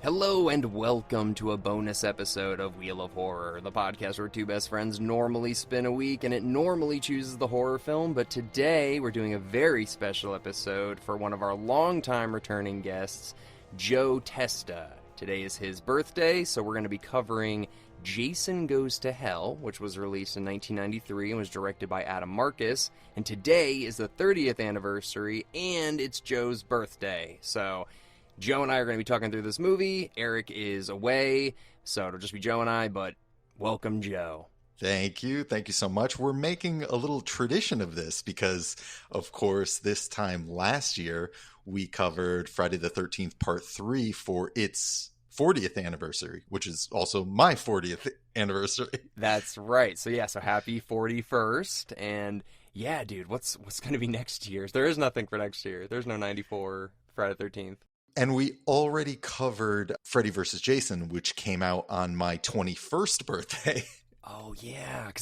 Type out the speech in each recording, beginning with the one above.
Hello and welcome to a bonus episode of Wheel of Horror, the podcast where two best friends normally spin a week and it normally chooses the horror film, but today we're doing a very special episode for one of our longtime returning guests, Joe Testa. Today is his birthday, so we're going to be covering Jason Goes to Hell, which was released in 1993 and was directed by Adam Marcus, and today is the 30th anniversary and it's Joe's birthday, so Joe and I are going to be talking through this movie. Eric is away, so it'll just be Joe and I, but welcome, Joe. Thank you. Thank you so much. We're making a little tradition of this because, of course, this time last year, we covered Friday the 13th Part 3 for its 40th anniversary, which is also my 40th anniversary. That's right. So happy 41st. And yeah, dude, what's going to be next year? There is nothing for next year. There's no 94 Friday the 13th. And we already covered Freddy vs. Jason, which came out on my 21st birthday. Oh, yeah. Because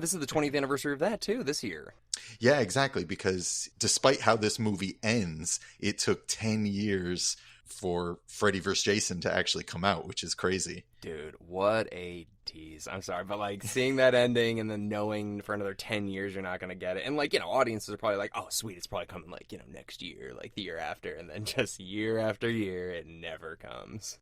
this is the 20th anniversary of that, too, this year. Yeah, exactly. Because despite how this movie ends, it took 10 years for Freddy vs. Jason to actually come out, which is crazy. Dude, what a tease. I'm sorry, but like seeing that ending and then knowing for another 10 years you're not going to get it. And like, audiences are probably like, oh, sweet, it's probably coming like, next year, like the year after. And then just year after year, it never comes.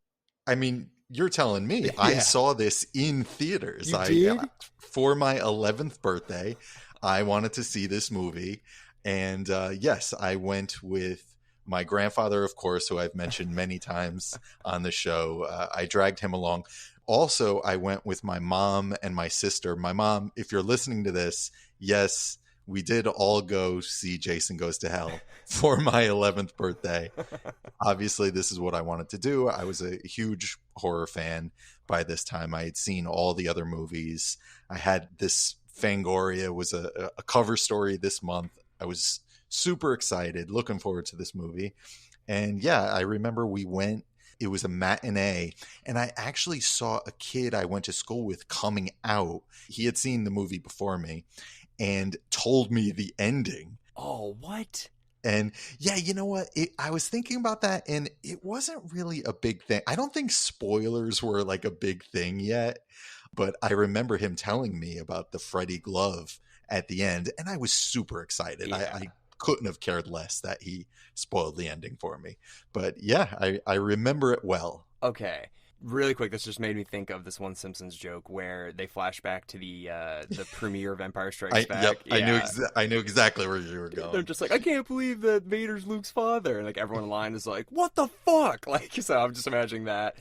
I mean, you're telling me. Yeah. I saw this in theaters. You did? For my 11th birthday, I wanted to see this movie. And yes, I went with my grandfather, of course, who I've mentioned many times on the show. I dragged him along. Also, I went with my mom and my sister. My mom, if you're listening to this, yes, we did all go see Jason Goes to Hell for my 11th birthday. Obviously, this is what I wanted to do. I was a huge horror fan by this time. I had seen all the other movies. I had this Fangoria was a cover story this month. I was super excited, looking forward to this movie. And yeah, I remember we went, it was a matinee, and I actually saw a kid I went to school with coming out. He had seen the movie before me and told me the ending. Oh, what? And yeah, you know what? I was thinking about that, and it wasn't really a big thing. I don't think spoilers were like a big thing yet, but I remember him telling me about the Freddy glove at the end, and I was super excited. Yeah. I couldn't have cared less that he spoiled the ending for me. But yeah, I remember it well. Okay. Really quick, this just made me think of this one Simpsons joke where they flash back to the premiere of Empire Strikes Back. Yep, yeah. I knew exactly where you were going. They're just like, I can't believe that Vader's Luke's father. And like everyone in line is like, what the fuck? Like, so I'm just imagining that.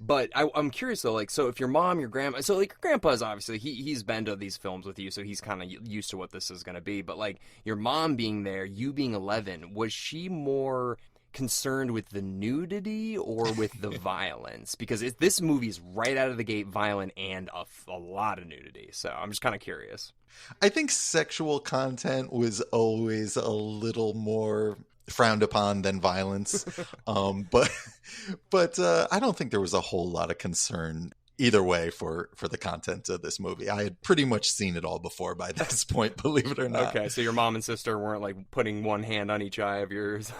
But I'm curious though, like, so if your mom, your grandma, so like your grandpa's obviously he's been to these films with you, so he's kind of used to what this is going to be. But like your mom being there, you being 11, was she more concerned with the nudity or with the violence? Because this movie's right out of the gate violent and a lot of nudity. So I'm just kind of curious. I think sexual content was always a little more frowned upon than violence. But I don't think there was a whole lot of concern either way for the content of this movie. I had pretty much seen it all before by this point, believe it or not. Okay, so your mom and sister weren't like putting one hand on each eye of yours.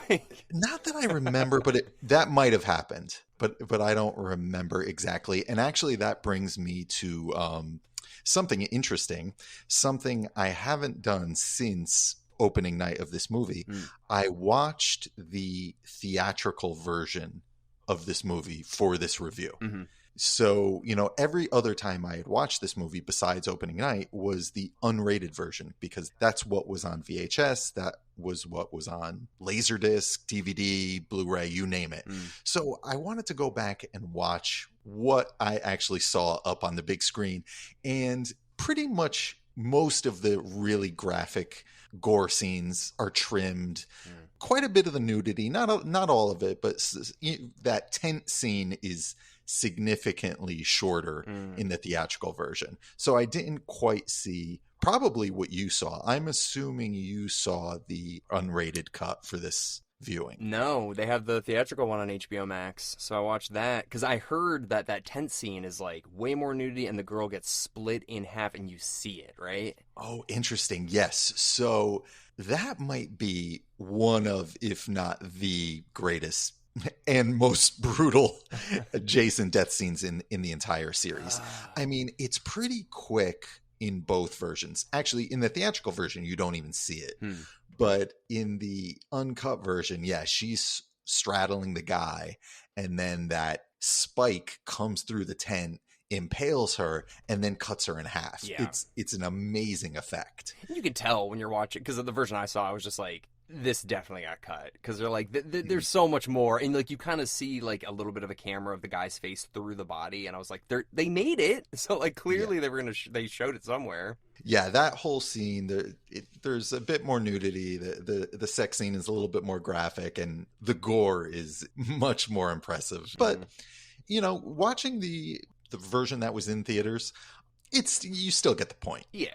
Not that I remember, but that might have happened. But I don't remember exactly. And actually that brings me to something interesting, something I haven't done since opening night of this movie. I watched the theatrical version of this movie for this review. Mm-hmm. So, every other time I had watched this movie besides opening night was the unrated version, because that's what was on VHS. That was what was on Laserdisc, DVD, Blu-ray, you name it. So I wanted to go back and watch what I actually saw up on the big screen. And pretty much most of the really graphic gore scenes are trimmed. Quite a bit of the nudity, not all of it, but that tent scene is significantly shorter in the theatrical version. So I didn't quite see probably what you saw. I'm assuming you saw the unrated cut for this viewing. No, they have the theatrical one on HBO Max, so I watched that because I heard that tent scene is like way more nudity and the girl gets split in half and you see it, right? Oh, interesting. Yes. So that might be one of, if not the greatest and most brutal Jason death scenes in the entire series. I mean, it's pretty quick in both versions. Actually, in the theatrical version, you don't even see it. But in the uncut version, yeah, she's straddling the guy, and then that spike comes through the tent, impales her, and then cuts her in half. Yeah. It's an amazing effect. You can tell when you're watching, because of the version I saw, I was just like, this definitely got cut, because they're like, there's so much more, and like you kind of see like a little bit of a camera of the guy's face through the body, and I was like, they made it, so like clearly they were gonna they showed it somewhere. Yeah, that whole scene, there's a bit more nudity. The sex scene is a little bit more graphic, and the gore is much more impressive. But you know, watching the version that was in theaters, you still get the point. Yeah.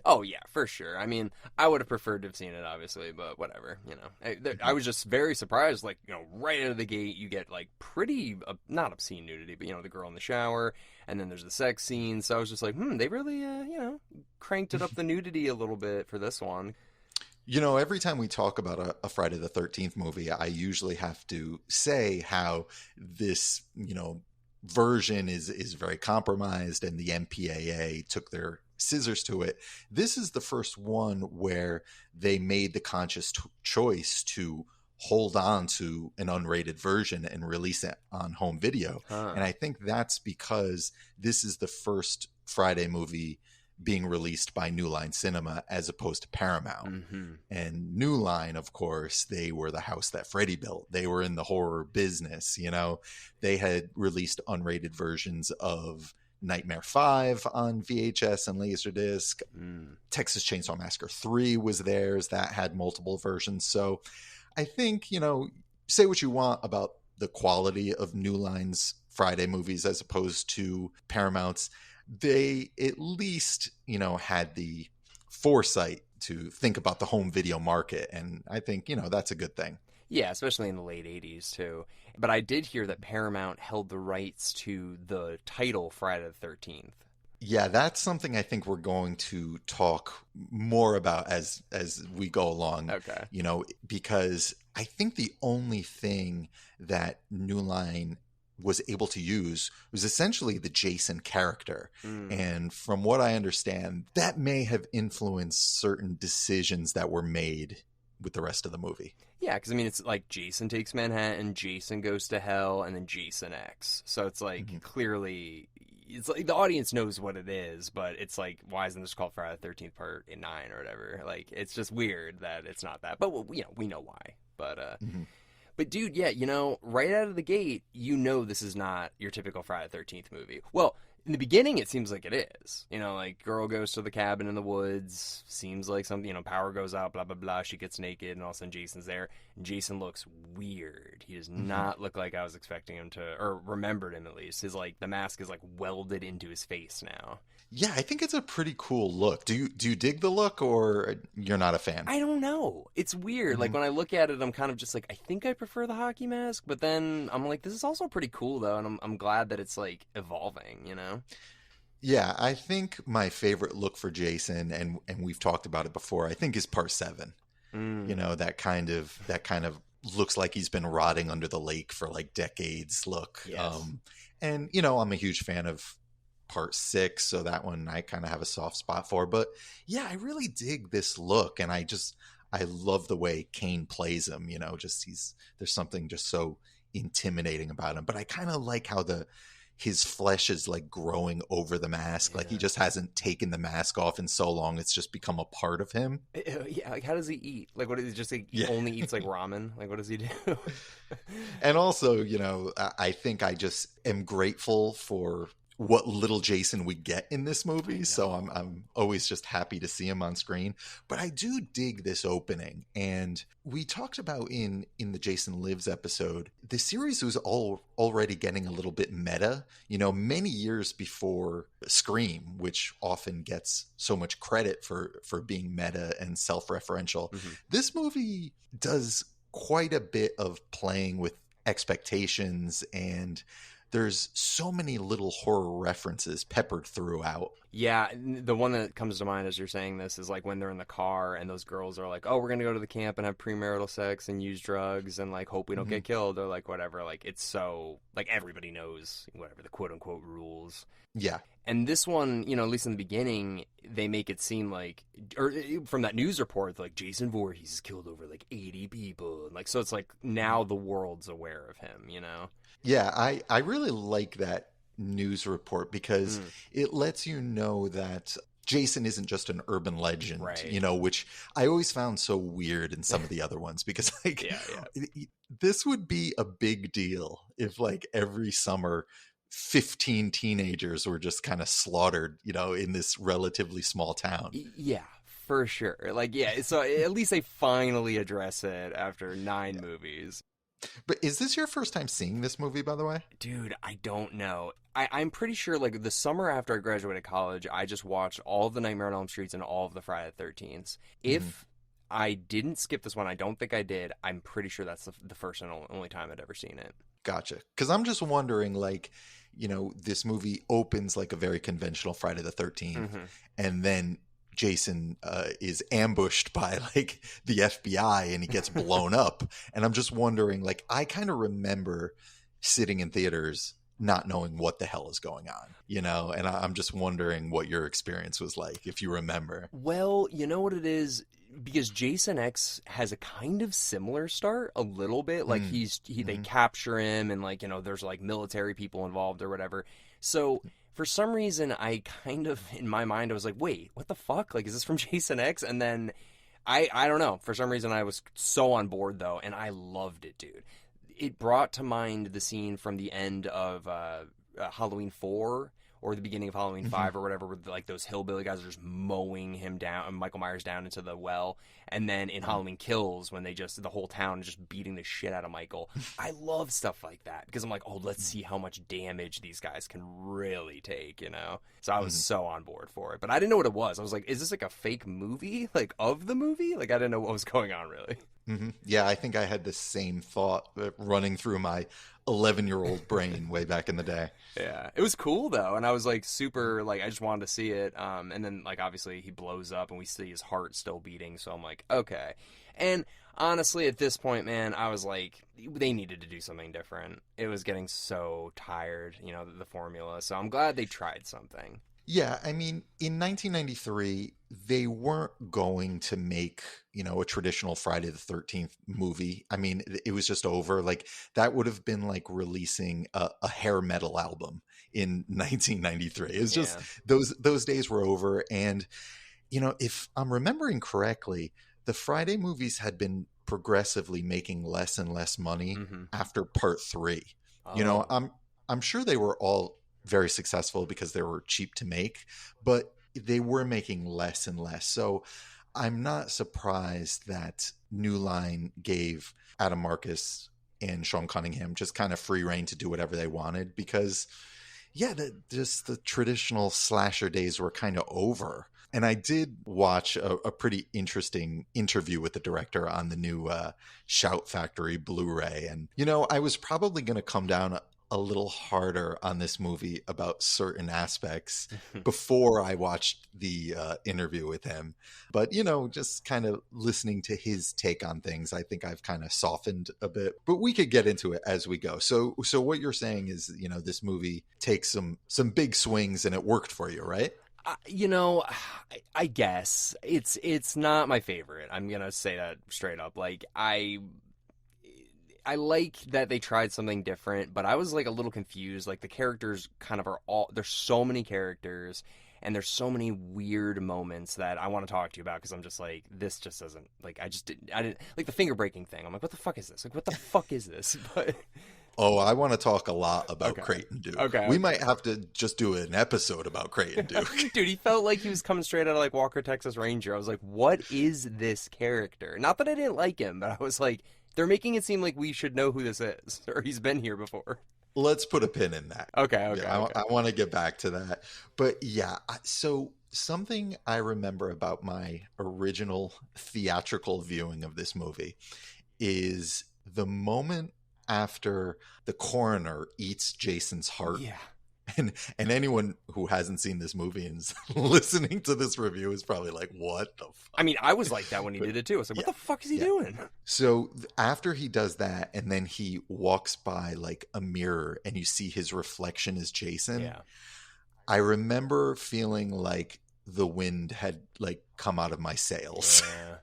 Oh, yeah, for sure. I mean, I would have preferred to have seen it, obviously, but whatever, you know. I was just very surprised, like, you know, right out of the gate, you get, like, pretty, not obscene nudity, but, you know, the girl in the shower, and then there's the sex scene, so I was just like, they really, you know, cranked it up the nudity a little bit for this one. You know, every time we talk about a Friday the 13th movie, I usually have to say how this, you know, version is very compromised, and the MPAA took their scissors to it. This is the first one where they made the conscious choice to hold on to an unrated version and release it on home video. And I think that's because this is the first Friday movie being released by New Line Cinema as opposed to Paramount. And New Line, of course, they were the house that Freddy built. They were in the horror business, you know. They had released unrated versions of Nightmare 5 on VHS and Laserdisc. Texas Chainsaw Massacre 3 was theirs. That had multiple versions. So I think, you know, say what you want about the quality of New Line's Friday movies as opposed to Paramount's. They at least, you know, had the foresight to think about the home video market. And I think, you know, that's a good thing. Yeah, especially in the late 80s, too. But I did hear that Paramount held the rights to the title Friday the 13th. Yeah, that's something I think we're going to talk more about as we go along. Okay. You know, because I think the only thing that New Line was able to use was essentially the Jason character. And from what I understand, that may have influenced certain decisions that were made with the rest of the movie. Yeah, because I mean, it's like Jason Takes Manhattan, Jason Goes to Hell, and then Jason X. So it's like clearly, it's like the audience knows what it is, but it's like, why isn't this called Friday the 13th Part 9 or whatever? Like, it's just weird that it's not that. But you know, we know why. But dude, yeah, you know, right out of the gate, you know this is not your typical Friday the 13th movie. Well, in the beginning, it seems like it is. You know, like, girl goes to the cabin in the woods, seems like something, you know, power goes out, blah, blah, blah, she gets naked, and all of a sudden Jason's there, and Jason looks weird. He does not look like I was expecting him to, or remembered him at least. His, like, the mask is, like, welded into his face now. Yeah, I think it's a pretty cool look. Do you dig the look, or you're not a fan? I don't know. It's weird. Like, when I look at it, I'm kind of just like, I think I prefer the hockey mask, but then I'm like, this is also pretty cool, though, and I'm glad that it's, like, evolving, you know? Yeah, I think my favorite look for Jason, and we've talked about it before, I think is Part 7. You know, that kind of looks like he's been rotting under the lake for, like, decades look. Yes. And, you know, I'm a huge fan of Part 6, so that one I kind of have a soft spot for. But yeah, I really dig this look, and I love the way Kane plays him. You know, just there's something just so intimidating about him. But I kind of like how his flesh is like growing over the mask. Like he just hasn't taken the mask off in so long. It's just become a part of him. Yeah, like how does he eat? Like what is he just like only eats like ramen? Like what does he do? And also, you know, I think I just am grateful for what little Jason we get in this movie. So I'm always just happy to see him on screen. But I do dig this opening. And we talked about in the Jason Lives episode, the series was already getting a little bit meta, you know, many years before Scream, which often gets so much credit for being meta and self-referential. This movie does quite a bit of playing with expectations, and there's so many little horror references peppered throughout. Yeah, the one that comes to mind as you're saying this is like when they're in the car and those girls are like, "Oh, we're gonna go to the camp and have premarital sex and use drugs and like hope we don't Hmm. get killed," or like whatever. Like it's so like everybody knows whatever the quote unquote rules. Yeah. And this one, at least in the beginning, they make it seem like, or from that news report, like Jason Voorhees has killed over like 80 people, and like so it's like now the world's aware of him. Yeah, I really like that news report because Mm, it lets you know that Jason isn't just an urban legend, right. which I always found so weird in some of the other ones because like Yeah, yeah. this would be a big deal if like every summer 15 teenagers were just kind of slaughtered, in this relatively small town. Yeah, for sure. Like, yeah, so at least they finally address it after 9 movies. But is this your first time seeing this movie, by the way? Dude, I don't know. I'm pretty sure, like, the summer after I graduated college, I just watched all of the Nightmare on Elm Streets and all of the Friday the 13th. Hmm. If I didn't skip this one, I don't think I did. I'm pretty sure that's the first and only time I'd ever seen it. Gotcha. Because I'm just wondering, like, this movie opens like a very conventional Friday the 13th, Hmm. and then Jason is ambushed by like the FBI and he gets blown up. And I'm just wondering, like, I kind of remember sitting in theaters not knowing what the hell is going on, and I'm just wondering what your experience was like, if you remember. Well, you know what it is? Because Jason X has a kind of similar start, a little bit. Like Mm. they Hmm. capture him, and like there's like military people involved or whatever. So for some reason, I kind of in my mind I was like, wait, what the fuck? Like, is this from Jason X? And then I don't know. For some reason, I was so on board though, and I loved it, dude. It brought to mind the scene from the end of Halloween 4 or the beginning of Halloween Hmm. 5 or whatever, where like those hillbilly guys are just mowing him down, Michael Myers down into the well. And then in Hmm. Halloween Kills, when the whole town is just beating the shit out of Michael. I love stuff like that because I'm like, oh, let's see how much damage these guys can really take. So I was Hmm. so on board for it. But I didn't know what it was. I was like, is this like a fake movie, like of the movie? Like I didn't know what was going on really. Hmm. Yeah, I think I had the same thought running through my 11-year-old brain way back in the day. Yeah, it was cool though, and I was like super like I just wanted to see it. And then like obviously he blows up and we see his heart still beating, so I'm like, okay. And honestly, at this point, man, I was like, they needed to do something different. It was getting so tired, the formula. So I'm glad they tried something. Yeah, I mean, in 1993, they weren't going to make, a traditional Friday the 13th movie. I mean, it was just over. Like, that would have been like releasing a hair metal album in 1993. It was just Yeah. those days were over. And, if I'm remembering correctly, the Friday movies had been progressively making less and less money Mm-hmm. after part three. You know, Oh. I'm sure they were all very successful because they were cheap to make, but they were making less and less. So I'm not surprised that New Line gave Adam Marcus and Sean Cunningham just kind of free reign to do whatever they wanted because, yeah, just the traditional slasher days were kind of over. And I did watch a pretty interesting interview with the director on the new Shout Factory Blu-ray. And, I was probably going to come down a little harder on this movie about certain aspects before I watched the interview with him. But, just kind of listening to his take on things, I think I've kind of softened a bit. But we could get into it as we go. So what you're saying is, this movie takes some big swings and it worked for you, right? You know, I guess it's not my favorite. I'm gonna say that straight up. Like I like that they tried something different, but I was like a little confused. Like the characters kind of are all there's so many characters and there's so many weird moments that I want to talk to you about because I'm just like this just doesn't like I didn't like the finger breaking thing. I'm like what the fuck is this? Like what the fuck is this? But Oh, I want to talk a lot about okay. Creighton Duke. Okay. We might have to just do an episode about Creighton Duke. Dude, he felt like he was coming straight out of like Walker Texas Ranger. I was like, what is this character? Not that I didn't like him, but I was like, they're making it seem like we should know who this is, or he's been here before. Let's put a pin in that. Okay. Yeah, I want to get back to that. But yeah, so something I remember about my original theatrical viewing of this movie is the moment after the coroner eats Jason's heart. Yeah. And anyone who hasn't seen this movie and is listening to this review is probably like, what the fuck? I mean, I was like that when he But did it too. I was like, yeah, what the fuck is he yeah. doing? So after he does that, and then he walks by like a mirror and you see his reflection as Jason, Yeah. I remember feeling like the wind had like come out of my sails. Yeah.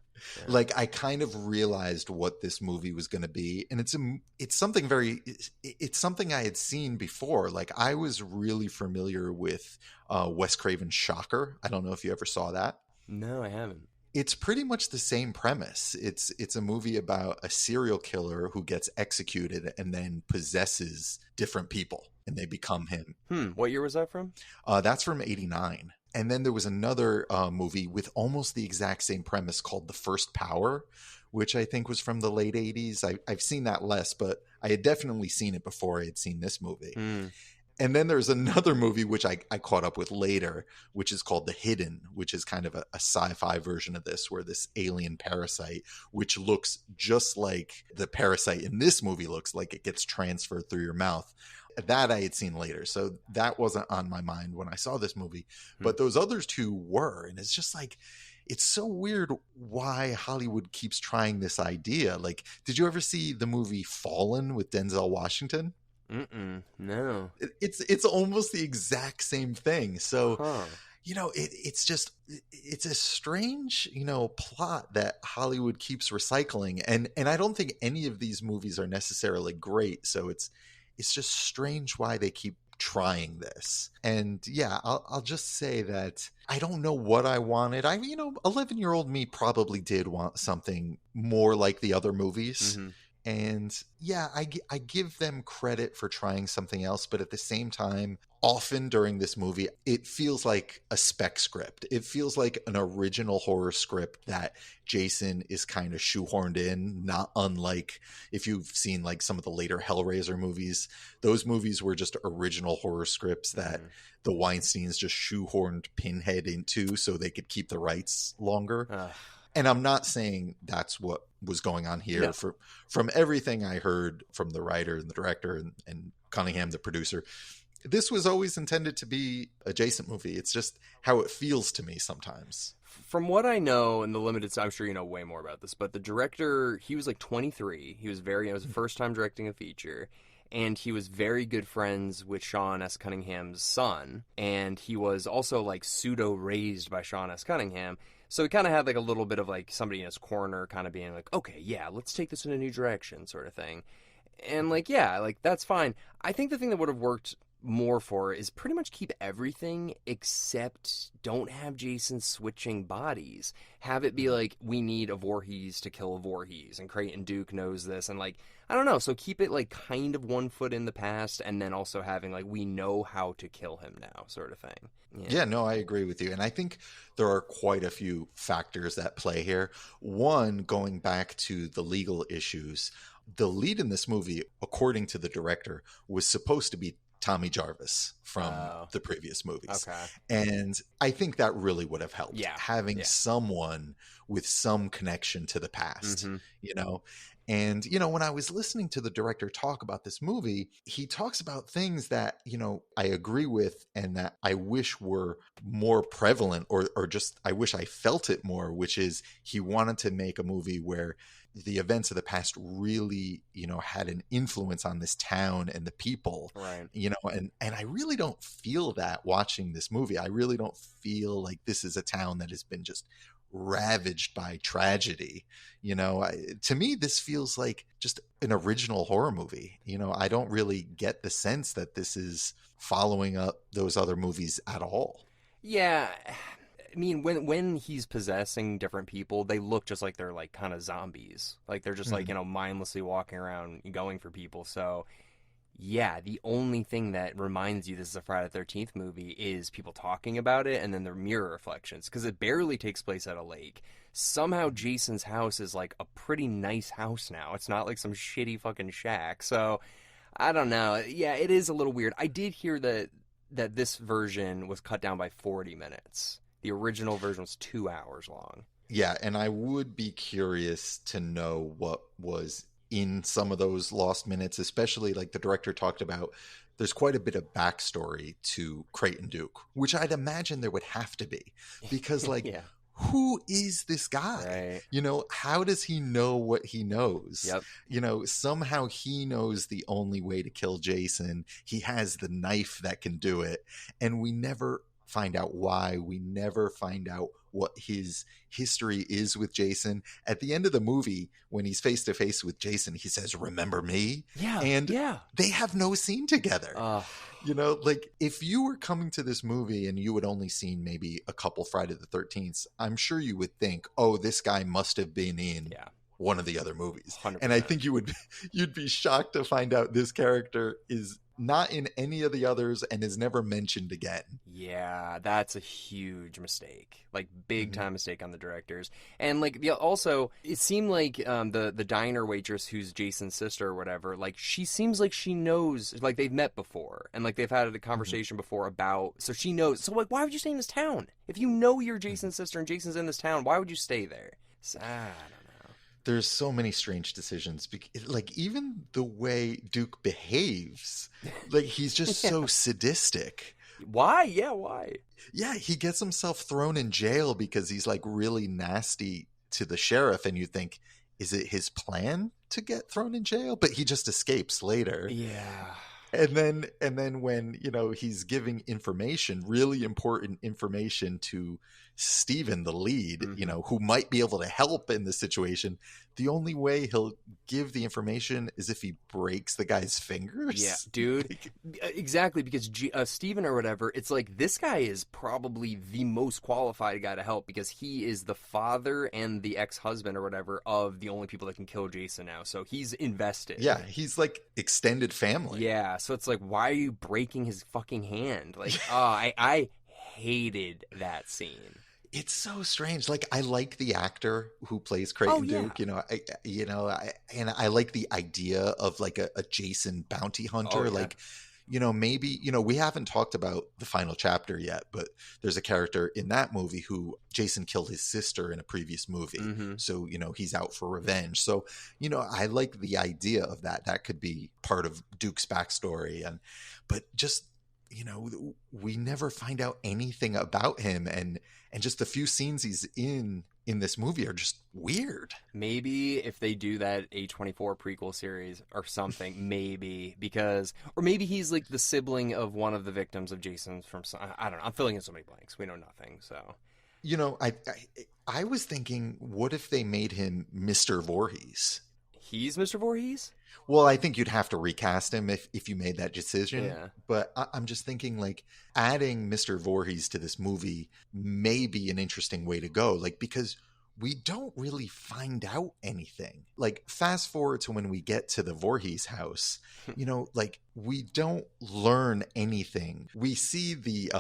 Like I kind of realized what this movie was going to be, and it's something very it's something I had seen before. Like I was really familiar with Wes Craven's Shocker. I don't know if you ever saw that. No, I haven't. It's pretty much the same premise. It's a movie about a serial killer who gets executed and then possesses different people, and they become him. What year was that from? That's from '89. And then there was another movie with almost the exact same premise called The First Power, which I think was from the late '80s. I've seen that less, but I had definitely seen it before I had seen this movie. And then there's another movie which I caught up with later, which is called The Hidden, which is kind of a sci-fi version of this, where this alien parasite, which looks just like the parasite in this movie looks like, it gets transferred through your mouth. That I had seen later, so that wasn't on my mind when I saw this movie. But those others two were, and it's just like, it's so weird why Hollywood keeps trying this idea. Like, did you ever see the movie Fallen with Denzel Washington? No. It's almost the exact same thing. So, you know, it's a strange, you know, plot that Hollywood keeps recycling, and I don't think any of these movies are necessarily great. So it's just strange why they keep trying this. And yeah, I'll just say that I don't know what I wanted. 11-year-old me probably did want something more like the other movies. And yeah, I give them credit for trying something else, but at the same time, often during this movie, it feels like a spec script. It feels like an original horror script that Jason is kind of shoehorned in, not unlike if you've seen like some of the later Hellraiser movies. Those movies were just original horror scripts that the Weinsteins just shoehorned Pinhead into so they could keep the rights longer. And I'm not saying that's what was going on here. No. From everything I heard from the writer and the director and Cunningham, the producer, this was always intended to be a Jason movie. It's just how it feels to me sometimes. From what I know, and the limited, I'm sure you know way more about this, but the director, he was like 23. It was his first time directing a feature. And he was very good friends with Sean S. Cunningham's son. And he was also like pseudo raised by Sean S. Cunningham. So he kind of had like a little bit of like somebody in his corner kind of being like, okay, yeah, let's take this in a new direction sort of thing. And like, yeah, like that's fine. I think the thing that would have worked more for is pretty much keep everything except don't have Jason switching bodies. Have it be like, we need a Voorhees to kill a Voorhees, and Creighton Duke knows this, and like, I don't know, so keep it like kind of one foot in the past, and then also having like, we know how to kill him now sort of thing. Yeah, no, I agree with you. And I think there are quite a few factors that play here. One, going back to the legal issues, the lead in this movie, according to the director, was supposed to be Tommy Jarvis from the previous movies. Okay. And I think that really would have helped. Yeah. Having someone with some connection to the past, you know? And, you know, when I was listening to the director talk about this movie, he talks about things that, you know, I agree with and that I wish were more prevalent or just I wish I felt it more, which is he wanted to make a movie where the events of the past really, you know, had an influence on this town and the people, right? You know, and I really don't feel that watching this movie. I really don't feel like this is a town that has been just ravaged by tragedy. You know, to me, this feels like just an original horror movie. You know, I don't really get the sense that this is following up those other movies at all. Yeah. I mean, when he's possessing different people, they look just like they're like kind of zombies. Like they're just like, you know, mindlessly walking around going for people. So yeah, the only thing that reminds you this is a Friday the 13th movie is people talking about it and then their mirror reflections, because it barely takes place at a lake. Somehow Jason's house is like a pretty nice house now. It's not like some shitty fucking shack. So I don't know. Yeah, it is a little weird. I did hear that this version was cut down by 40 minutes. The original version was 2 hours long. Yeah, and I would be curious to know what was in some of those lost minutes, especially like the director talked about, there's quite a bit of backstory to Creighton Duke, which I'd imagine there would have to be, because like, Yeah. who is this guy? Right. You know, how does he know what he knows? Yep. You know, somehow he knows the only way to kill Jason. He has the knife that can do it. And we never find out why. We never find out what his history is with Jason. At the end of the movie, when he's face to face with Jason, he says, "Remember me?" Yeah. And yeah. they have no scene together. You know, like if you were coming to this movie and you had only seen maybe a couple Friday the 13th, I'm sure you would think, oh, this guy must have been in one of the other movies. 100%. And I think you'd be shocked to find out this character is not in any of the others and is never mentioned again. Yeah, that's a huge mistake. Like, big time mistake on the directors. And like, also, it seemed like the diner waitress who's Jason's sister or whatever, like, she seems like she knows, like, they've met before and like they've had a conversation before about, so she knows. So like, why would you stay in this town if you know you're Jason's sister and Jason's in this town? Why would you stay there? So, I don't know. There's so many strange decisions. Like, even the way Duke behaves, like, he's just so sadistic. Why? Yeah, why? Yeah, he gets himself thrown in jail because he's like really nasty to the sheriff, and you think, is it his plan to get thrown in jail? But he just escapes later. Yeah. And then when, you know, he's giving information, really important information to Steven, the lead, you know, who might be able to help in this situation, the only way he'll give the information is if he breaks the guy's fingers. Yeah, dude. Exactly, because Steven or whatever, it's like, this guy is probably the most qualified guy to help because he is the father and the ex-husband or whatever of the only people that can kill Jason now. So he's invested. Yeah, he's like extended family. Yeah, so it's like, why are you breaking his fucking hand? Like, I hated that scene. It's so strange. Like, I like the actor who plays Creighton Duke. You know, and I like the idea of like a Jason bounty hunter. Like, you know, maybe, you know, we haven't talked about the final chapter yet, but there's a character in that movie who Jason killed his sister in a previous movie. So, you know, he's out for revenge. So, you know, I like the idea of that. That could be part of Duke's backstory. But just, you know, we never find out anything about him, and just the few scenes he's in this movie are just weird. Maybe if they do that A24 prequel series or something, maybe, because, or maybe he's like the sibling of one of the victims of Jason's from, I don't know, I'm filling in so many blanks, we know nothing, so. You know, I was thinking, what if they made him Mr. Voorhees? He's Mr. Voorhees? Well, I think you'd have to recast him if you made that decision. Yeah. But I'm just thinking, like, adding Mr. Voorhees to this movie may be an interesting way to go. Like, because we don't really find out anything. Like, fast forward to when we get to the Voorhees house, you know, like, we don't learn anything. We see the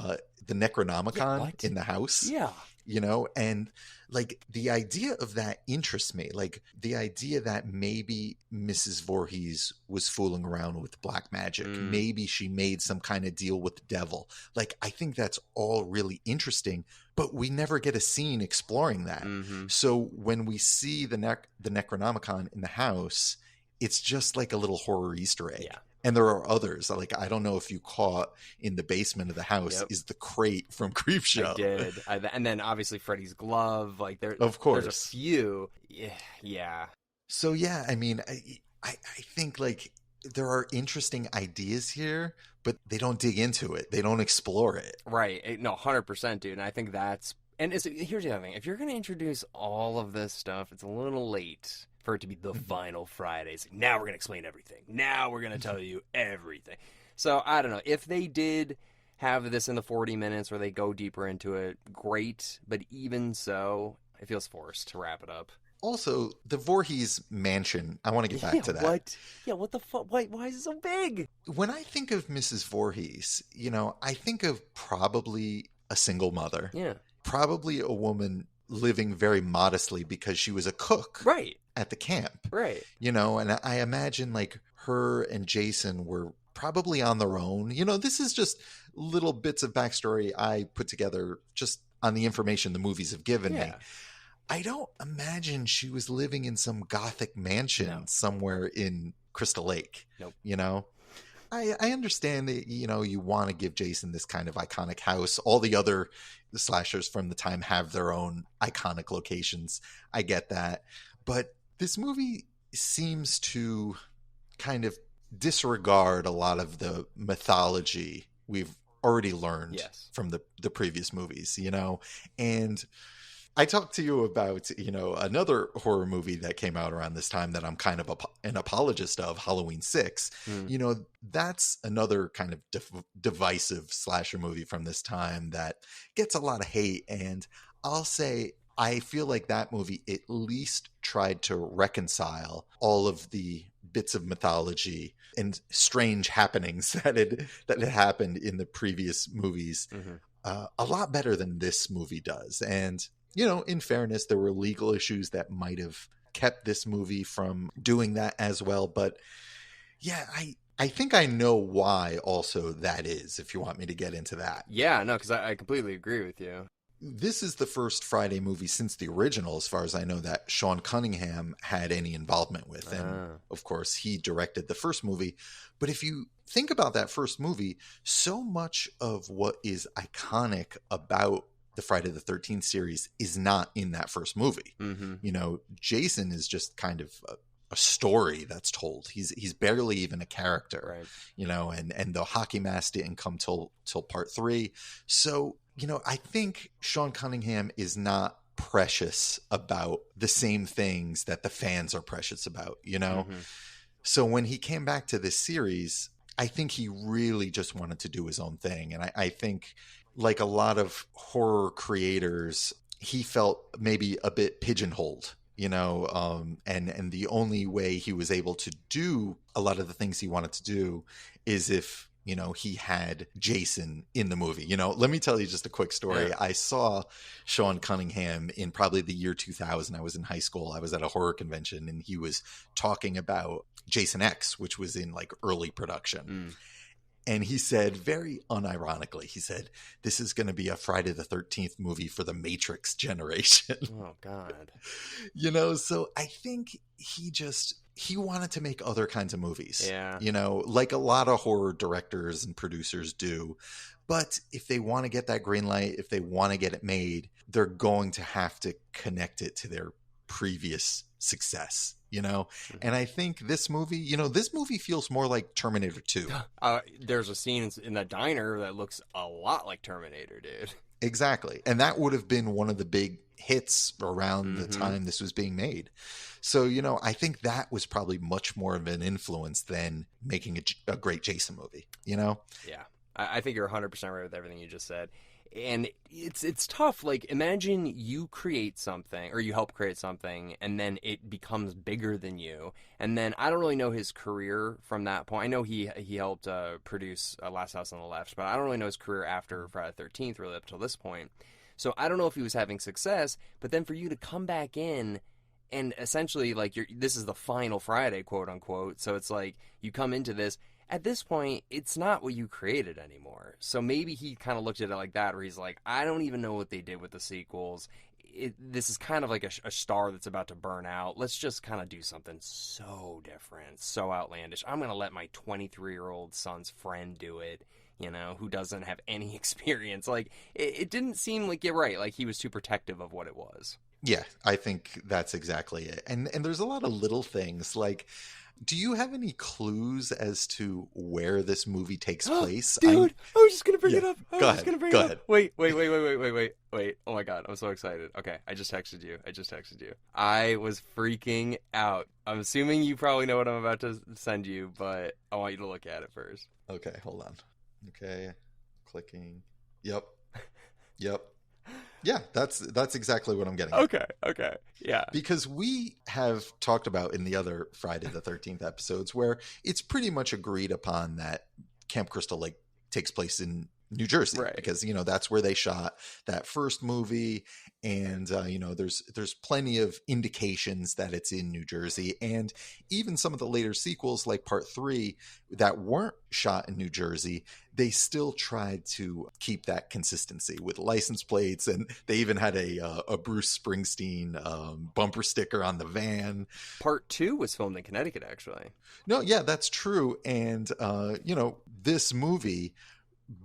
Necronomicon in the house. Yeah. You know, and like the idea of that interests me. Like the idea that maybe Mrs. Voorhees was fooling around with black magic. Maybe she made some kind of deal with the devil. Like, I think that's all really interesting, but we never get a scene exploring that. So when we see the Necronomicon in the house, it's just like a little horror Easter egg. Yeah. And there are others. Like, I don't know if you caught in the basement of the house is the crate from Creepshow. I did. And then obviously Freddy's glove. Like, of course. There's a few. Yeah. So, yeah, I mean, I think, like, there are interesting ideas here, but they don't dig into it. They don't explore it. Right. No, 100%, dude. And I think that's... And here's the other thing. If you're going to introduce all of this stuff, it's a little late for it to be the final Fridays. Now we're going to explain everything. Now we're going to tell you everything. So, I don't know. If they did have this in the 40 minutes where they go deeper into it, great. But even so, it feels forced to wrap it up. Also, the Voorhees mansion, I want to get back to that. What? Yeah, what the fuck? Why is it so big? When I think of Mrs. Voorhees, you know, I think of probably a single mother. Yeah. Probably a woman living very modestly because she was a cook. Right. At the camp. Right. You know, and I imagine like her and Jason were probably on their own. You know, this is just little bits of backstory I put together just on the information the movies have given me. I don't imagine she was living in some gothic mansion No. somewhere in Crystal Lake. Nope. You know, I understand that, you know, you want to give Jason this kind of iconic house. All the other slashers from the time have their own iconic locations. I get that. But this movie seems to kind of disregard a lot of the mythology we've already learned Yes. from the previous movies, you know? And I talked to you about, you know, another horror movie that came out around this time that I'm kind of an apologist of, Halloween 6. You know, that's another kind of divisive slasher movie from this time that gets a lot of hate. And I'll say, I feel like that movie at least tried to reconcile all of the bits of mythology and strange happenings that had happened in the previous movies a lot better than this movie does. And you know, in fairness, there were legal issues that might have kept this movie from doing that as well. But yeah, I think I know why also that is, if you want me to get into that. Yeah, no, because I completely agree with you. This is the first Friday movie since the original, as far as I know, that Sean Cunningham had any involvement with. And of course, he directed the first movie. But if you think about that first movie, so much of what is iconic about the Friday the 13th series is not in that first movie. You know, Jason is just kind of a story that's told. He's barely even a character, Right. You know, and the hockey mask didn't come till part 3. So, you know, I think Sean Cunningham is not precious about the same things that the fans are precious about, you know? So when he came back to this series, I think he really just wanted to do his own thing. And I think, like a lot of horror creators, he felt maybe a bit pigeonholed, you know, and the only way he was able to do a lot of the things he wanted to do is if, you know, he had Jason in the movie. You know, let me tell you just a quick story. Yeah. I saw Sean Cunningham in probably the year 2000. I was in high school. I was at a horror convention, and he was talking about Jason X, which was in like early production. And he said, very unironically, he said, this is going to be a Friday the 13th movie for the Matrix generation. Oh, God. You know, so I think he wanted to make other kinds of movies. Yeah. You know, like a lot of horror directors and producers do. But if they want to get that green light, if they want to get it made, they're going to have to connect it to their previous success, you know? And I think this movie, you know, this movie feels more like Terminator 2. There's a scene in that diner that looks a lot like Terminator, dude. Exactly. And that would have been one of the big hits around the time this was being made. So, you know, I think that was probably much more of an influence than making a great Jason movie, you know? Yeah. I think you're 100% right with everything you just said. And it's tough. Like, imagine you create something, or you help create something, and then it becomes bigger than you. And then I don't really know his career from that point. I know he helped produce Last House on the Left, but I don't really know his career after Friday the 13th, really up till this point. So I don't know if he was having success. But then for you to come back in and essentially, like, this is the final Friday, quote unquote. So it's like you come into this. At this point, it's not what you created anymore. So maybe he kind of looked at it like that, where he's like, I don't even know what they did with the sequels. This is kind of like a star that's about to burn out. Let's just kind of do something so different, so outlandish. I'm going to let my 23-year-old son's friend do it, you know, who doesn't have any experience. Like, it didn't seem like, you're right, like he was too protective of what it was. Yeah, I think that's exactly it. And there's a lot of little things like, do you have any clues as to where this movie takes place? Dude, I was just going to bring it up. Go ahead. Wait. Oh my God, I'm so excited. Okay, I just texted you. I was freaking out. I'm assuming you probably know what I'm about to send you, but I want you to look at it first. Okay, hold on. Okay, clicking. Yep. Yeah, that's exactly what I'm getting at. Okay, yeah. Because we have talked about in the other Friday the 13th episodes where it's pretty much agreed upon that Camp Crystal Lake takes place in New Jersey, Right. because that's where they shot that first movie, and there's plenty of indications that it's in New Jersey, and even some of the later sequels like Part 3 that weren't shot in New Jersey, they still tried to keep that consistency with license plates, and they even had a Bruce Springsteen bumper sticker on the van. Part 2 was filmed in Connecticut, actually. No, yeah, that's true, and this movie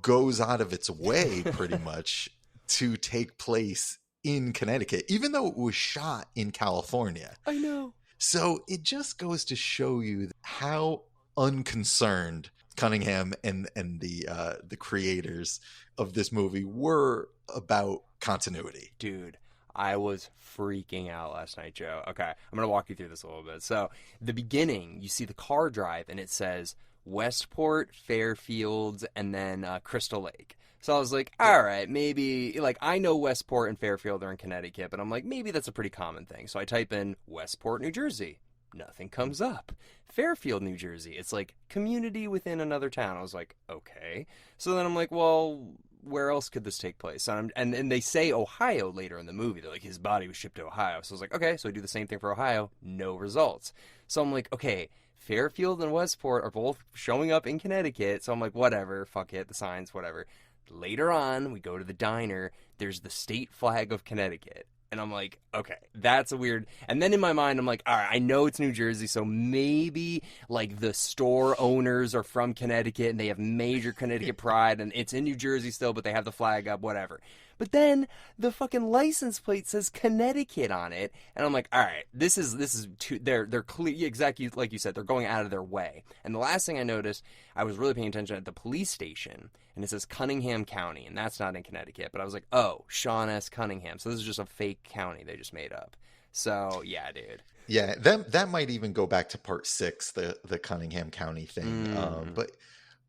goes out of its way pretty much to take place in Connecticut, even though it was shot in California. I know. So it just goes to show you how unconcerned Cunningham and the creators of this movie were about continuity. Dude, I was freaking out last night, Joe. Okay, I'm going to walk you through this a little bit. So, the beginning, you see the car drive, and it says Westport, Fairfields, and then Crystal Lake. So I was like, all right, maybe, like, I know Westport and Fairfield are in Connecticut, but I'm like, maybe that's a pretty common thing. So I type in Westport, New Jersey. Nothing comes up. Fairfield, New Jersey. It's like community within another town. I was like, okay. So then I'm like, well, where else could this take place? And they say Ohio later in the movie. They're like, his body was shipped to Ohio. So I was like, okay, so I do the same thing for Ohio. No results. So I'm like, okay, Fairfield and Westport are both showing up in Connecticut. So I'm like, whatever, fuck it, the signs, whatever. Later on, we go to the diner. There's the state flag of Connecticut. And I'm like, okay, that's a weird. And then in my mind, I'm like, all right, I know it's New Jersey, so maybe like the store owners are from Connecticut and they have major Connecticut pride, and it's in New Jersey still, but they have the flag up, whatever. But then the fucking license plate says Connecticut on it, and I'm like, all right, this is too. They're clear, exactly like you said, they're going out of their way. And the last thing I noticed, I was really paying attention at the police station, and it says Cunningham County, and that's not in Connecticut. But I was like, oh, Sean S. Cunningham, so this is just a fake county they just made up. So yeah, dude. Yeah, that might even go back to Part 6, the Cunningham County thing.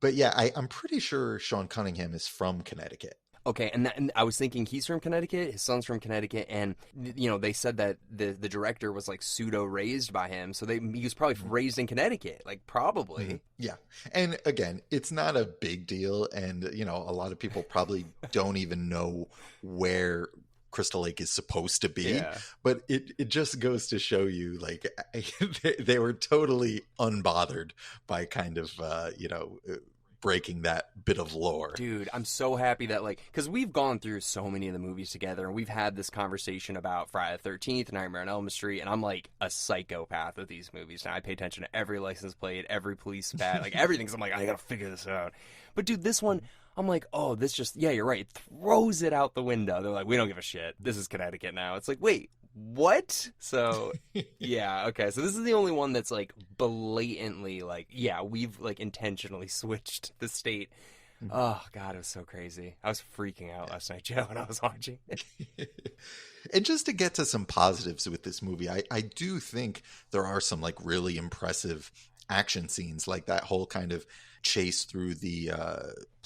But yeah, I'm pretty sure Sean Cunningham is from Connecticut. Okay, and I was thinking he's from Connecticut, his son's from Connecticut, and they said that the director was like pseudo raised by him, so he was probably raised in Connecticut, like probably. Mm-hmm. Yeah, and again, it's not a big deal, and a lot of people probably don't even know where Crystal Lake is supposed to be, but it just goes to show you, like, they were totally unbothered by kind of breaking that bit of lore. Dude, I'm so happy that, like, because we've gone through so many of the movies together, and we've had this conversation about Friday the 13th, Nightmare on Elm Street, and I'm like a psychopath with these movies now. I pay attention to every license plate, every police bat, like everything, because I'm like, I gotta figure this out. But dude, this one, I'm like, oh, this just, yeah, you're right, it throws it out the window. They're like, we don't give a shit. This is Connecticut now. It's like, wait, what? So yeah, okay, so this is the only one that's like blatantly like, yeah, we've like intentionally switched the state. Oh god, it was so crazy. I was freaking out last night, Joe, when I was watching it. And just to get to some positives with this movie, I do think there are some like really impressive action scenes, like that whole kind of chase through the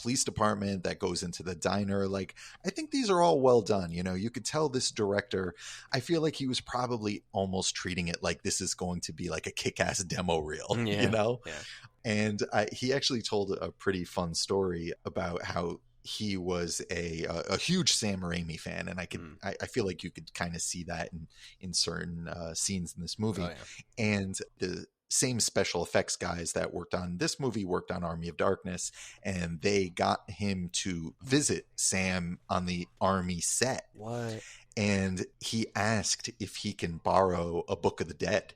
police department that goes into the diner. Like, I think these are all well done. You could tell this director, I feel like he was probably almost treating it like this is going to be like a kick-ass demo reel. Yeah. And he actually told a pretty fun story about how he was a huge Sam Raimi fan, and I feel like you could kind of see that in certain scenes in this movie. Oh, yeah. And the same special effects guys that worked on this movie worked on Army of Darkness, and they got him to visit Sam on the Army set. What? And he asked if he can borrow a Book of the Dead.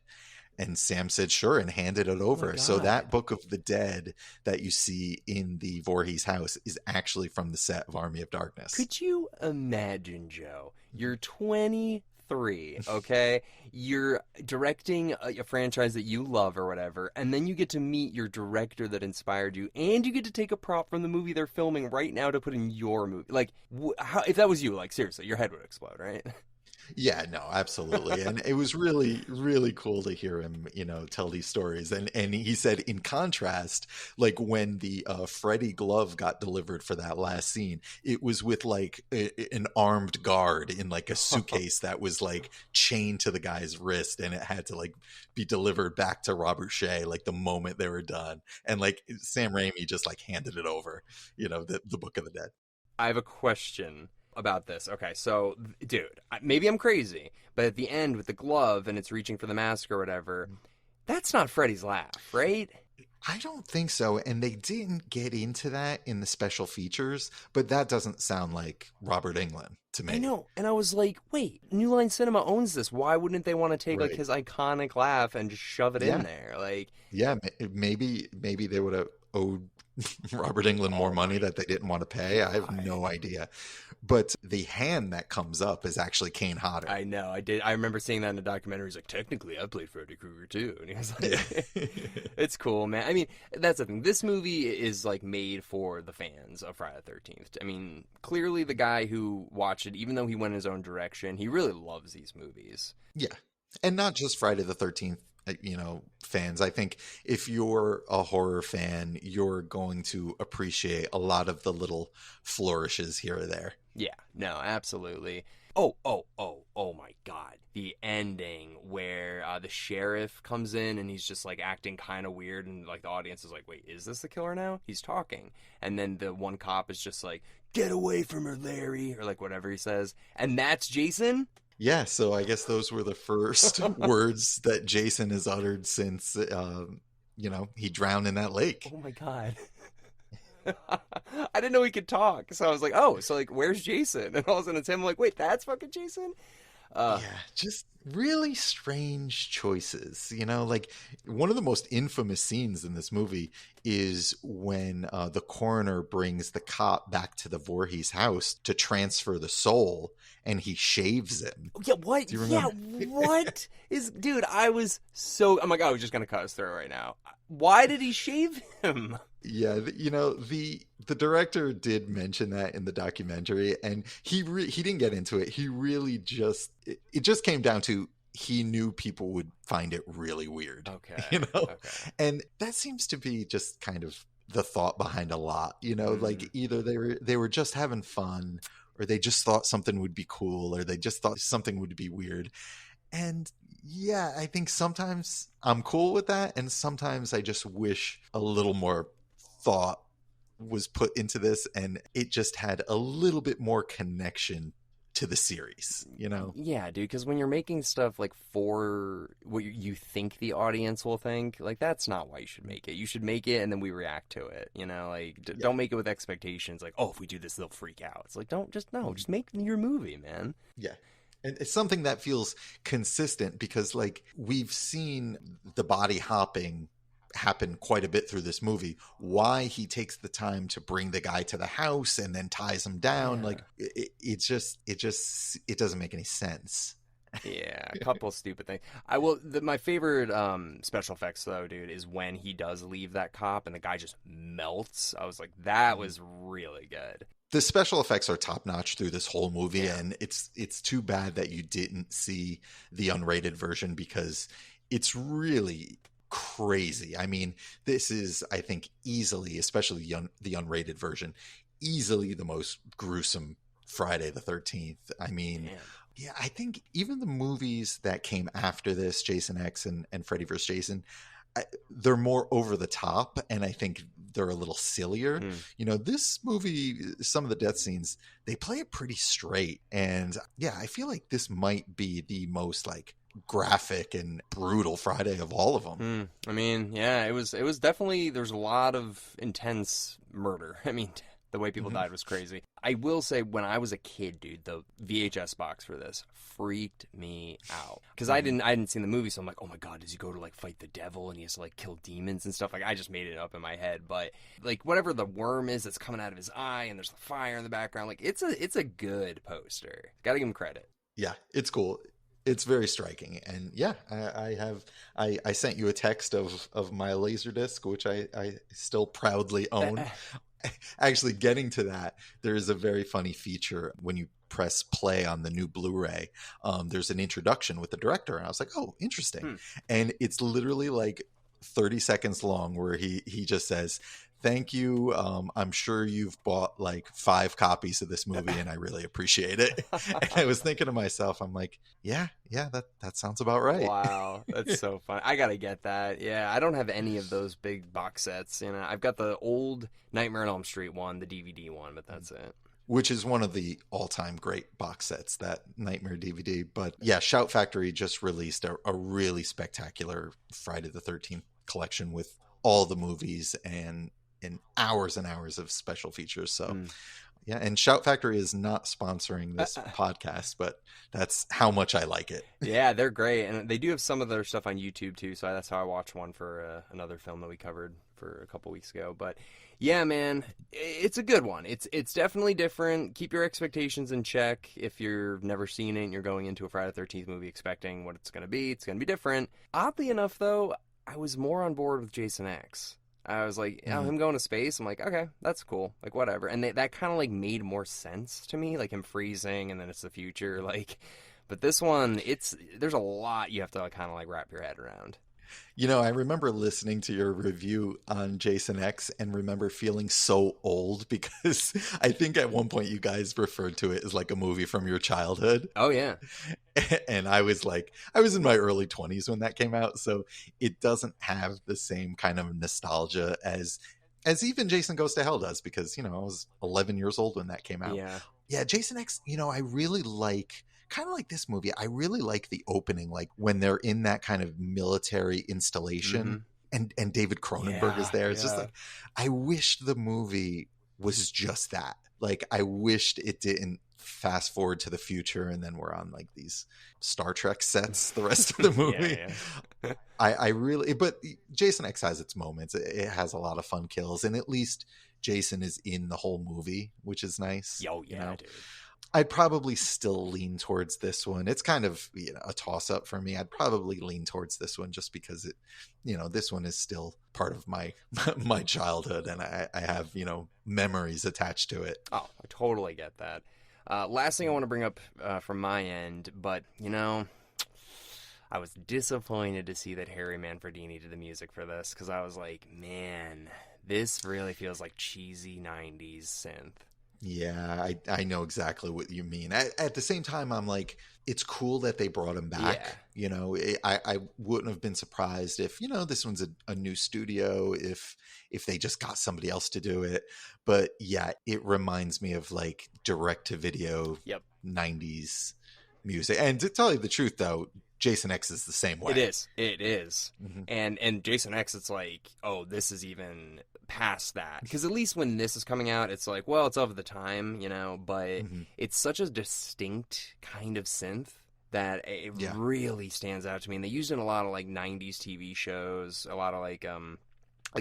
And Sam said sure, and handed it over. Oh, so that Book of the Dead that you see in the Voorhees house is actually from the set of Army of Darkness. Could you imagine, Joe? You're 23, okay? You're directing a franchise that you love or whatever, and then you get to meet your director that inspired you, and you get to take a prop from the movie they're filming right now to put in your movie. Like, if that was you, like, seriously, your head would explode, right? Yeah, no, absolutely. And it was really, really cool to hear him, tell these stories. And he said, in contrast, like when the Freddy glove got delivered for that last scene, it was with like an armed guard in like a suitcase that was like chained to the guy's wrist, and it had to like be delivered back to Robert Shea like the moment they were done. And like Sam Raimi just like handed it over, the Book of the Dead. I have a question about this. Okay, so, dude, maybe I'm crazy, but at the end with the glove and it's reaching for the mask or whatever, that's not Freddy's laugh, right? I don't think so. And they didn't get into that in the special features, but that doesn't sound like Robert Englund to me. I know, and I was like, wait, New Line Cinema owns this. Why wouldn't they want to take like Right. his iconic laugh and just shove it in Yeah. there? Like, Yeah. Maybe they would have owed Robert Englund more money that they didn't want to pay. I have no idea. But the hand that comes up is actually Kane Hodder. I know, I did. I remember seeing that in the documentary. He's like, technically, I played Freddy Krueger too, and he was like, Yeah. it's cool, man. I mean, that's the thing. This movie is like made for the fans of Friday the 13th. I mean, clearly the guy who watched it, even though he went his own direction, he really loves these movies. Yeah. And not just Friday the 13th, fans. I think if you're a horror fan, you're going to appreciate a lot of the little flourishes here or there. Yeah, no, absolutely. Oh my God. The ending where the sheriff comes in and he's just like acting kind of weird, and like the audience is like, wait, is this the killer now? He's talking. And then the one cop is just like, get away from her, Larry, or like whatever he says. And that's Jason? Yeah, so I guess those were the first words that Jason has uttered since, he drowned in that lake. Oh my God. I didn't know he could talk. So I was like, oh, so like, where's Jason? And all of a sudden it's him. I'm like, wait, that's fucking Jason? Yeah, just really strange choices. Like one of the most infamous scenes in this movie is when the coroner brings the cop back to the Voorhees house to transfer the soul, and he shaves him. Yeah, what? Do you Yeah, remember? what is, dude? I was so. I'm like, I was just gonna cut his throat right now. Why did he shave him? Yeah, the director did mention that in the documentary, and he didn't get into it. He really it just came down to he knew people would find it really weird. Okay. Okay. And that seems to be just kind of the thought behind a lot. Like either they were just having fun, or they just thought something would be cool, or they just thought something would be weird. And yeah, I think sometimes I'm cool with that, and sometimes I just wish a little more thought was put into this, and it just had a little bit more connection to the series. Yeah, dude. Because when you're making stuff like for what you think the audience will think, like that's not why you should make it. You should make it, and then we react to it. Like don't make it with expectations. Like, oh, if we do this, they'll freak out. It's like, just make your movie, man. Yeah. And it's something that feels consistent, because like we've seen the body hopping happen quite a bit through this movie. Why he takes the time to bring the guy to the house and then ties him down, Yeah. like it doesn't make any sense. Yeah, a couple stupid things. My favorite special effects though, dude, is when he does leave that cop and the guy just melts. I was like, that was really good. The special effects are top notch through this whole movie, Yeah. and it's too bad that you didn't see the unrated version, because it's really crazy. I mean, this is, I think, easily, especially the unrated version, easily the most gruesome Friday the 13th. I mean, Man. yeah, I think even the movies that came after this, Jason X and Freddy vs. Jason, they're more over the top, and I think they're a little sillier. This movie, some of the death scenes, they play it pretty straight, and yeah, I feel like this might be the most like graphic and brutal Friday of all of them. I mean, yeah, it was definitely, there's a lot of intense murder. I mean, the way people died was crazy. I will say, when I was a kid, dude, the VHS box for this freaked me out, because I hadn't seen the movie, so I'm like, oh my God, does he go to like fight the devil and he has to like kill demons and stuff? Like, I just made it up in my head. But like, whatever the worm is that's coming out of his eye, and there's the fire in the background, like it's a good poster. Gotta give him credit. Yeah, it's cool. It's very striking. And yeah, I sent you a text of my Laserdisc, which I still proudly own. Actually, getting to that, there's a very funny feature when you press play on the new Blu-ray, there's an introduction with the director, and I was like, oh, interesting. And it's literally like 30 seconds long where he just says, thank you. I'm sure you've bought like 5 copies of this movie and I really appreciate it. And I was thinking to myself, I'm like, yeah, that sounds about right. Wow, that's so fun. I gotta get that. Yeah, I don't have any of those big box sets. You know, I've got the old Nightmare on Elm Street one, the DVD one, but that's it. Which is one of the all-time great box sets, that Nightmare DVD. But yeah, Shout Factory just released a really spectacular Friday the 13th collection with all the movies and hours and hours of special features. So yeah, and Shout Factory is not sponsoring this podcast, but that's how much I like it. Yeah, they're great, and they do have some of their stuff on YouTube too, so that's how I watched one for another film that we covered for a couple weeks ago. But yeah, man, it's a good one. It's definitely different. Keep your expectations in check. If you've never seen it and you're going into a Friday the 13th movie expecting what it's going to be different. Oddly enough, though, I was more on board with Jason X. I was like, oh, him going to space. I'm like, okay, that's cool. Like, whatever. And that kind of like made more sense to me, like him freezing and then it's the future. Like, but this one, there's a lot you have to kind of like wrap your head around. You know, I remember listening to your review on Jason X and remember feeling so old because I think at one point you guys referred to it as like a movie from your childhood. Oh, yeah. And I was in my early 20s when that came out. So it doesn't have the same kind of nostalgia as even Jason Goes to Hell does, because, you know, I was 11 years old when that came out. Yeah, Jason X, you know, I really like... kind of like this movie, I really like the opening, like when they're in that kind of military installation and David Cronenberg is there. It's just like, I wish the movie was just that. Like, I wished it didn't fast forward to the future and then we're on like these Star Trek sets the rest of the movie. I really, but Jason X has its moments. It has a lot of fun kills, and at least Jason is in the whole movie, which is nice. Yo, yeah, you know? Dude. I'd probably still lean towards this one. It's kind of, you know, a toss-up for me. I'd probably lean towards this one just because it, you know, this one is still part of my my childhood, and I have, you know, memories attached to it. Oh, I totally get that. Last thing I want to bring up from my end, but, you know, I was disappointed to see that Harry Manfredini did the music for this, because I was like, man, this really feels like cheesy 90s synth. Yeah, I know exactly what you mean. At the same time, I'm like, it's cool that they brought him back. Yeah. You know, I wouldn't have been surprised if, you know, this one's a new studio, if they just got somebody else to do it. But yeah, it reminds me of like direct-to-video 90s music. And to tell you the truth, though, Jason X is the same way. It is. And Jason X, it's like, oh, this is even past that, because at least when this is coming out, it's like, well, it's of the time, you know, but it's such a distinct kind of synth that it really stands out to me. And they used it in a lot of like 90s TV shows, a lot of like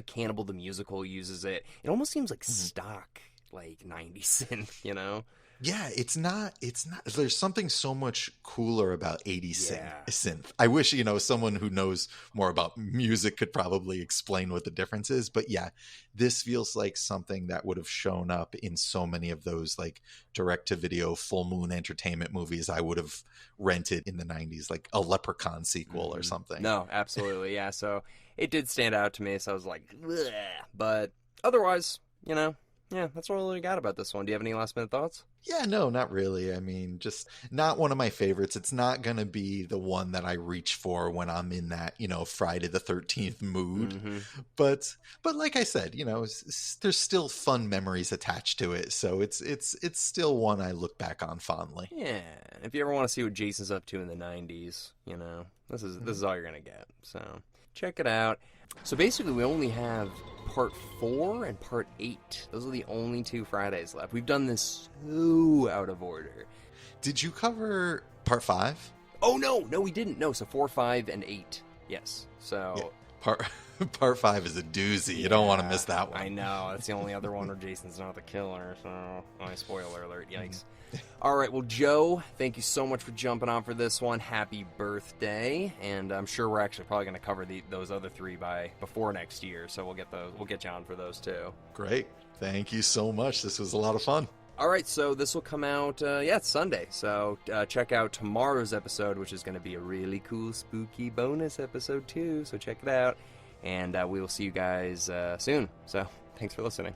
Cannibal the Musical uses it. It almost seems like stock like 90s synth, you know. Yeah, it's not, there's something so much cooler about 80s synth. I wish, you know, someone who knows more about music could probably explain what the difference is. But yeah, this feels like something that would have shown up in so many of those like direct-to-video Full Moon Entertainment movies I would have rented in the 90s, like a Leprechaun sequel or something. No, absolutely, yeah. So it did stand out to me, so I was like, bleh. But otherwise, you know, yeah, that's all we got about this one. Do you have any last minute thoughts? Yeah, no, not really. I mean, just not one of my favorites. It's not going to be the one that I reach for when I'm in that, you know, Friday the 13th mood. But like I said, you know, there's still fun memories attached to it. So it's still one I look back on fondly. Yeah. If you ever want to see what Jason's up to in the 90s, you know, this is all you're going to get. So check it out. So basically we only have part 4 and part 8. Those are the only 2 Fridays left. We've done this so out of order. Did you cover part 5? Oh, no, we didn't. No, so 4, 5, and 8. Yes. So part 5 is a doozy. You don't want to miss that one. I know. That's the only other one where Jason's not the killer. So, spoiler alert. Yikes. All right. Well, Joe, thank you so much for jumping on for this one. Happy birthday. And I'm sure we're actually probably going to cover those other 3 before next year. So we'll get you on for those too. Great. Thank you so much. This was a lot of fun. All right, so this will come out, it's Sunday. So check out tomorrow's episode, which is going to be a really cool, spooky bonus episode, too. So check it out. And we will see you guys soon. So thanks for listening.